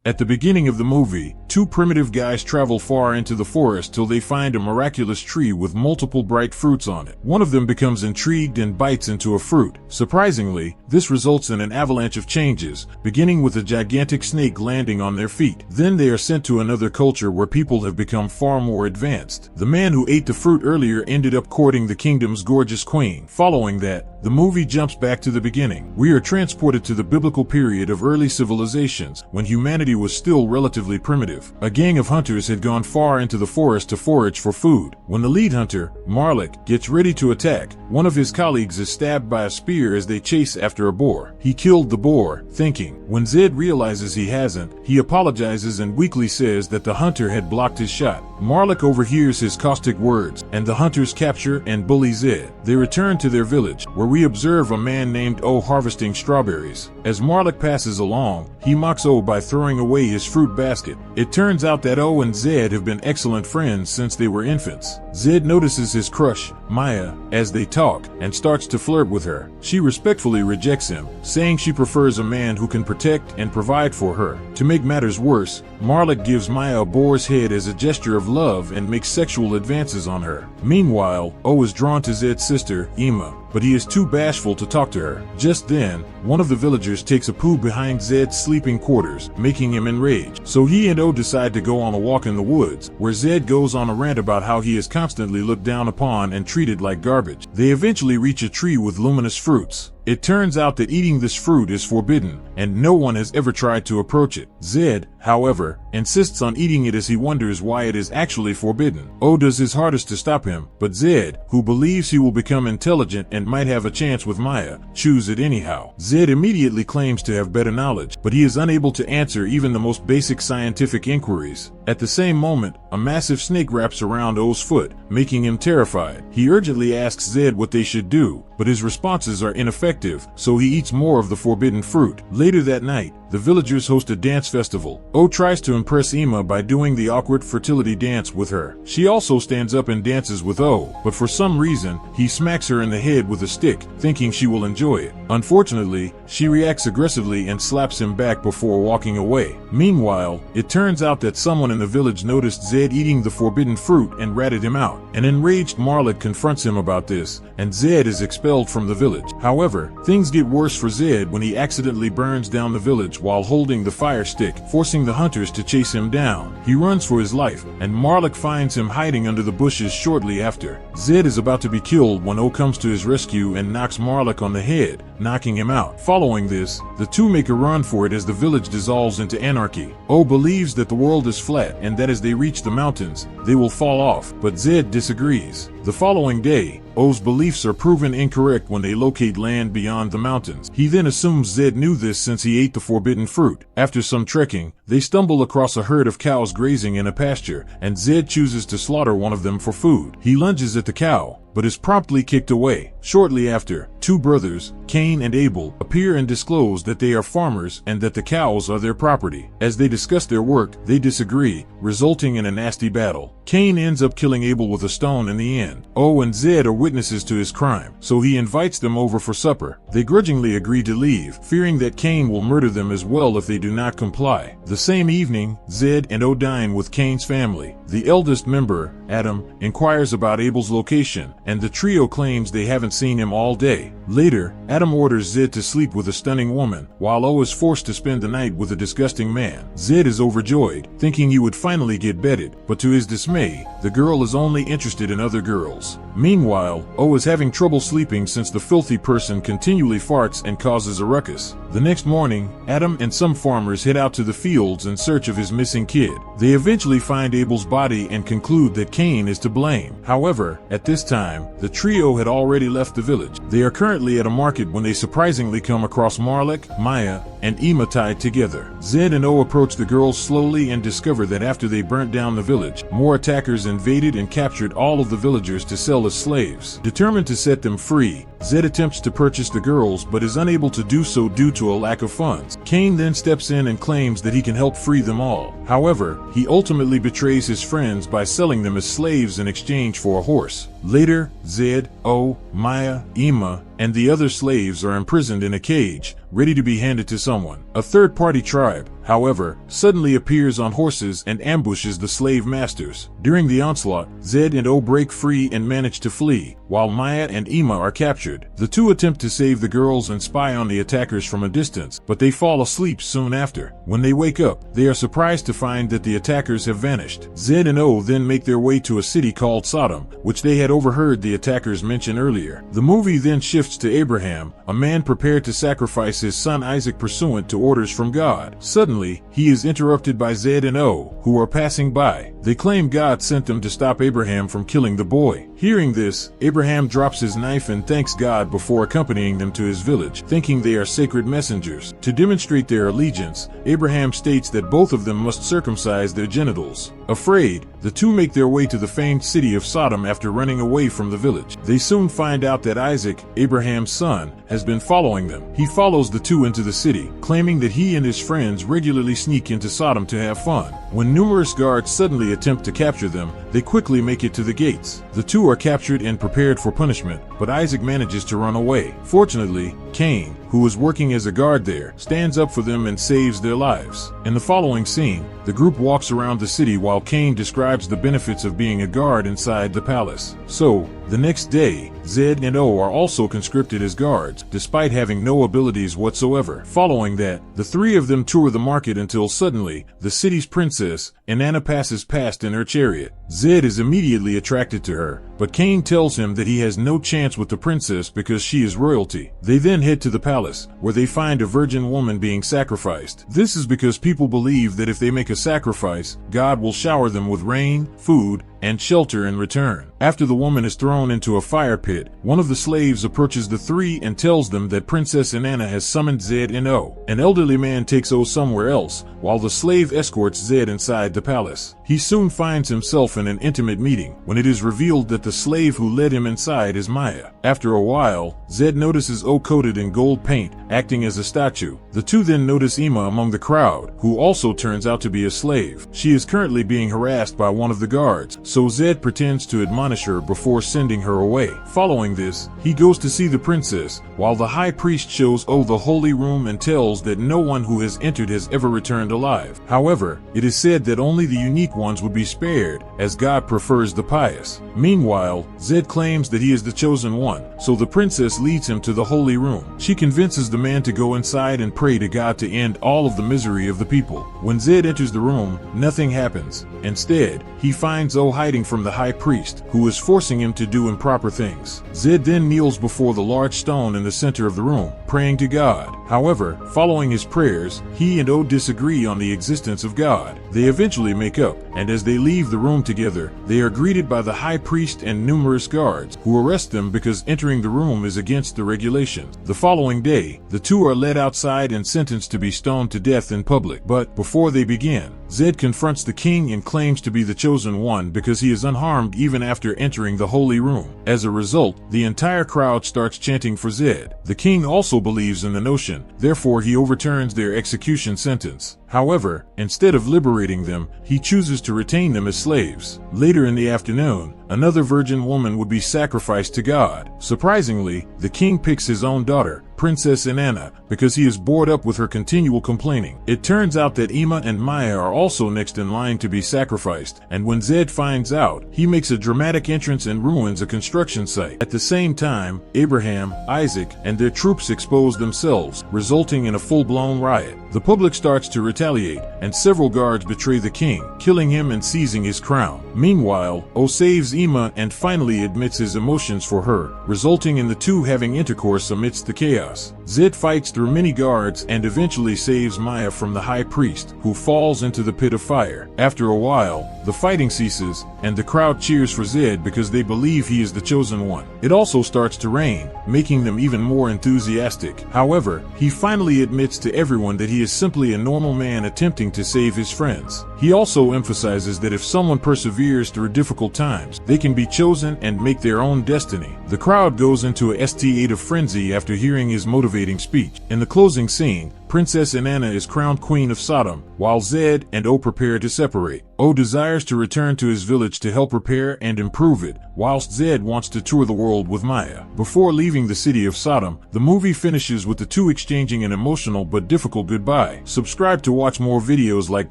At the beginning of the movie, two primitive guys travel far into the forest till they find a miraculous tree with multiple bright fruits on it. One of them becomes intrigued and bites into a fruit. Surprisingly, this results in an avalanche of changes, beginning with a gigantic snake landing on their feet. Then they are sent to another culture where people have become far more advanced. The man who ate the fruit earlier ended up courting the kingdom's gorgeous queen. Following that, the movie jumps back to the beginning. We are transported to the biblical period of early civilizations, when humanity was still relatively primitive. A gang of hunters had gone far into the forest to forage for food. When the lead hunter, Marlik, gets ready to attack, one of his colleagues is stabbed by a spear as they chase after a boar. He killed the boar, thinking. When Zed realizes he hasn't, he apologizes and weakly says that the hunter had blocked his shot. Marlik overhears his caustic words, and the hunters capture and bully Zed. They return to their village, where we observe a man named O harvesting strawberries. As Marlik passes along, he mocks O by throwing away his fruit basket. It turns out that O and Zed have been excellent friends since they were infants. Zed notices his crush, Maya, as they talk, and starts to flirt with her. She respectfully rejects him, saying she prefers a man who can protect and provide for her. To make matters worse, Marlik gives Maya a boar's head as a gesture of love and makes sexual advances on her. Meanwhile, O is drawn to Zed's sister, Ima, but he is too bashful to talk to her. Just then, one of the villagers takes a poo behind Zed's sleeping quarters, making him enraged. So he and O decide to go on a walk in the woods, where Zed goes on a rant about how he is constantly looked down upon and treated like garbage. They eventually reach a tree with luminous fruits. It turns out that eating this fruit is forbidden, and no one has ever tried to approach it. Zed, however, insists on eating it as he wonders why it is actually forbidden. O does his hardest to stop him, but Zed, who believes he will become intelligent and might have a chance with Maya, chews it anyhow. Zed immediately claims to have better knowledge, but he is unable to answer even the most basic scientific inquiries. At the same moment, a massive snake wraps around O's foot, making him terrified. He urgently asks Zed what they should do, but his responses are ineffective, so he eats more of the forbidden fruit. Later that night, the villagers host a dance festival. O tries to impress Ima by doing the awkward fertility dance with her. She also stands up and dances with O, but for some reason, he smacks her in the head with a stick, thinking she will enjoy it. Unfortunately, she reacts aggressively and slaps him back before walking away. Meanwhile, it turns out that someone in the village noticed Zed eating the forbidden fruit and ratted him out. An enraged Marlik confronts him about this, and Zed is expelled from the village. However, things get worse for Zed when he accidentally burns down the village while holding the fire stick, forcing the hunters to chase him down. He runs for his life, and Marlik finds him hiding under the bushes shortly after. Zed is about to be killed when O comes to his rescue and knocks Marlik on the head, knocking him out. Following this, the two make a run for it as the village dissolves into anarchy. O believes that the world is flat and that as they reach the mountains, they will fall off, but Zed disagrees. The following day, O's beliefs are proven incorrect when they locate land beyond the mountains. He then assumes Zed knew this since he ate the forbidden fruit. After some trekking, they stumble across a herd of cows grazing in a pasture, and Zed chooses to slaughter one of them for food. He lunges at the cow, but is promptly kicked away. Shortly after, two brothers, Cain and Abel, appear and disclose that they are farmers and that the cows are their property. As they discuss their work, they disagree, resulting in a nasty battle. Cain ends up killing Abel with a stone in the end. O and Zed are witnesses to his crime, so he invites them over for supper. They grudgingly agree to leave, fearing that Cain will murder them as well if they do not comply. The same evening, Zed and O dine with Cain's family. The eldest member, Adam, inquires about Abel's location, and the trio claims they haven't seen him all day. Later, Adam orders Zed to sleep with a stunning woman, while O is forced to spend the night with a disgusting man. Zed is overjoyed, thinking he would finally get bedded, but to his dismay, the girl is only interested in other girls. Meanwhile, O is having trouble sleeping since the filthy person continually farts and causes a ruckus. The next morning, Adam and some farmers head out to the fields in search of his missing kid. They eventually find Abel's body and conclude that Cain is to blame. However, at this time, the trio had already left the village. They are currently at a market when they surprisingly come across Marlik, Maya, and Ima tied together. Zed and O approach the girls slowly and discover that after they burnt down the village, more attackers invaded and captured all of the villagers to sell as slaves. Determined to set them free, Zed attempts to purchase the girls but is unable to do so due to a lack of funds. Cain then steps in and claims that he can help free them all. However, he ultimately betrays his friends by selling them as slaves in exchange for a horse. Later, Zed, O, Maya, Ima, and the other slaves are imprisoned in a cage, ready to be handed to someone. A third-party tribe, however, suddenly appears on horses and ambushes the slave masters. During the onslaught, Zed and O break free and manage to flee, while Maya and Ima are captured. The two attempt to save the girls and spy on the attackers from a distance, but they fall asleep soon after. When they wake up, they are surprised to find that the attackers have vanished. Zed and O then make their way to a city called Sodom, which they had overheard the attackers mention earlier. The movie then shifts to Abraham, a man prepared to sacrifice his son Isaac pursuant to orders from God. Suddenly, he is interrupted by Zed and O, who are passing by. They claim God sent them to stop Abraham from killing the boy. Hearing this, Abraham drops his knife and thanks God before accompanying them to his village, thinking they are sacred messengers. To demonstrate their allegiance, Abraham states that both of them must circumcise their genitals. Afraid, the two make their way to the famed city of Sodom after running away from the village. They soon find out that Isaac, Abraham's son, has been following them. He follows the two into the city, claiming that he and his friends regularly sneak into Sodom to have fun. When numerous guards suddenly attempt to capture them, they quickly make it to the gates. The two are captured and prepared for punishment, but Isaac manages to run away. Fortunately, Cain, who was working as a guard there, stands up for them and saves their lives. In the following scene, the group walks around the city while Cain describes the benefits of being a guard inside the palace. So, the next day, Zed and O are also conscripted as guards, despite having no abilities whatsoever. Following that, the three of them tour the market until suddenly, the city's princess, Inanna, passes past in her chariot. Zed is immediately attracted to her, but Cain tells him that he has no chance with the princess because she is royalty. They then head to the palace, where they find a virgin woman being sacrificed. This is because people believe that if they make a sacrifice, God will shower them with rain, food, and shelter in return. After the woman is thrown into a fire pit, one of the slaves approaches the three and tells them that Princess Inanna has summoned Zed and O. An elderly man takes O somewhere else, while the slave escorts Zed inside the palace. He soon finds himself in an intimate meeting, when it is revealed that the slave who led him inside is Maya. After a while, Zed notices O coated in gold paint, acting as a statue. The two then notice Ima among the crowd, who also turns out to be a slave. She is currently being harassed by one of the guards, so Zed pretends to admonish her before sending her away. Following this, he goes to see the princess, while the high priest shows O the holy room and tells that no one who has entered has ever returned alive. However, it is said that only the unique ones would be spared, as God prefers the pious. Meanwhile, Zed claims that he is the chosen one, so the princess leads him to the holy room. She convinces the man to go inside and pray to God to end all of the misery of the people. When Zed enters the room, nothing happens. Instead, he finds O hiding from the high priest, who is forcing him to do improper things. Zed then kneels before the large stone in the center of the room, praying to God. However, following his prayers, he and O disagree on the existence of God. They eventually make up, and as they leave the room together, they are greeted by the high priest and numerous guards, who arrest them because entering the room is against the regulations. The following day, the two are led outside and sentenced to be stoned to death in public. But before they begin, Zed confronts the king and claims to be the chosen one because he is unharmed even after entering the holy room. As a result, the entire crowd starts chanting for Zed. The king also believes in the notion, therefore he overturns their execution sentence. However, instead of liberating them, he chooses to retain them as slaves. Later in the afternoon, another virgin woman would be sacrificed to God. Surprisingly, the king picks his own daughter, Princess Inanna, because he is bored up with her continual complaining. It turns out that Ima and Maya are also next in line to be sacrificed, and when Zed finds out, he makes a dramatic entrance and ruins a construction site. At the same time, Abraham, Isaac, and their troops expose themselves, resulting in a full-blown riot. The public starts to retaliate, and several guards betray the king, killing him and seizing his crown. Meanwhile, O saves Ima and finally admits his emotions for her, resulting in the two having intercourse amidst the chaos. Zed fights through many guards and eventually saves Maya from the high priest, who falls into the pit of fire. After a while, the fighting ceases, and the crowd cheers for Zed because they believe he is the chosen one. It also starts to rain, making them even more enthusiastic. However, he finally admits to everyone that he is simply a normal man attempting to save his friends. He also emphasizes that if someone perseveres through difficult times, they can be chosen and make their own destiny. The crowd goes into a state of frenzy after hearing his motivation motivating speech. In the closing scene, Princess Inanna is crowned Queen of Sodom, while Zed and O prepare to separate. O desires to return to his village to help repair and improve it, whilst Zed wants to tour the world with Maya. Before leaving the city of Sodom, the movie finishes with the two exchanging an emotional but difficult goodbye. Subscribe to watch more videos like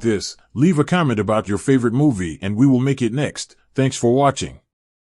this, leave a comment about your favorite movie and we will make it next. Thanks for watching.